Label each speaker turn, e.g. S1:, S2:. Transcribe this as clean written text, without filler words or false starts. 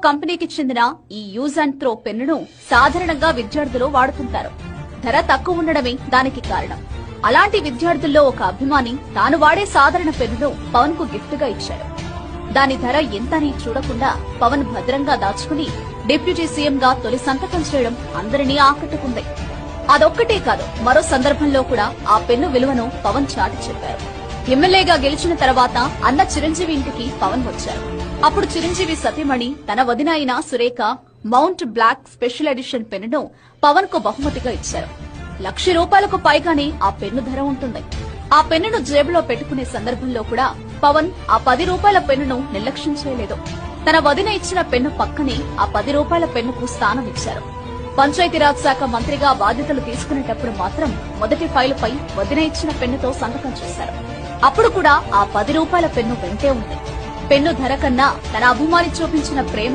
S1: కంపెనీకి చెందిన ఈ యూజ్ అండ్ త్రో పెన్నును సాధారణంగా విద్యార్థులు వాడుతుంటారు. ధర తక్కువ ఉండడమే దానికి కారణం. అలాంటి విద్యార్థుల్లో ఒక అభిమాని తాను వాడే సాధారణ పెన్నును పవన్ కు గిఫ్ట్ గా ఇచ్చాడు. దాని ధర ఎంతని చూడకుండా పవన్ భద్రంగా దాచుకుని డిప్యూటీ సీఎం గా తొలి సంతకం చేయడం అందరినీ ఆకట్టుకుంది. అదొక్కటే కాదు, మరో సందర్భంలో కూడా ఆ పెన్ను విలువను పవన్ చాటి చెప్పారు. ఎమ్మెల్యేగా గెలిచిన తర్వాత అన్న చిరంజీవి ఇంటికి పవన్ వచ్చారు. అప్పుడు చిరంజీవి సతీమణి తన వదిన అయిన Surekha Mont Blanc special edition పెన్నును పవన్ కు బహుమతిగా ఇచ్చారు. ₹1,00,000 పైగానే ఆ పెన్ను ధర ఉంటుంది. ఆ పెన్నును జేబులో పెట్టుకునే సందర్భంలో కూడా పవన్ ఆ ₹10 పెన్నును నిర్లక్ష్యం చేయలేదు. తన వదిన ఇచ్చిన పెన్ను పక్కనే ఆ ₹10 పెన్నుకు స్థానం ఇచ్చారు. పంచాయతీరాజ్ శాఖ మంత్రిగా బాధ్యతలు తీసుకునేటప్పుడు మాత్రం మొదటి ఫైలుపై వదిన ఇచ్చిన పెన్నుతో సంతకం చేశారు. అప్పుడు కూడా ఆ ₹10 పెన్ను వెంటే ఉంది. పెన్ను ధర కన్నా తన అభిమాని చూపించిన ప్రేమ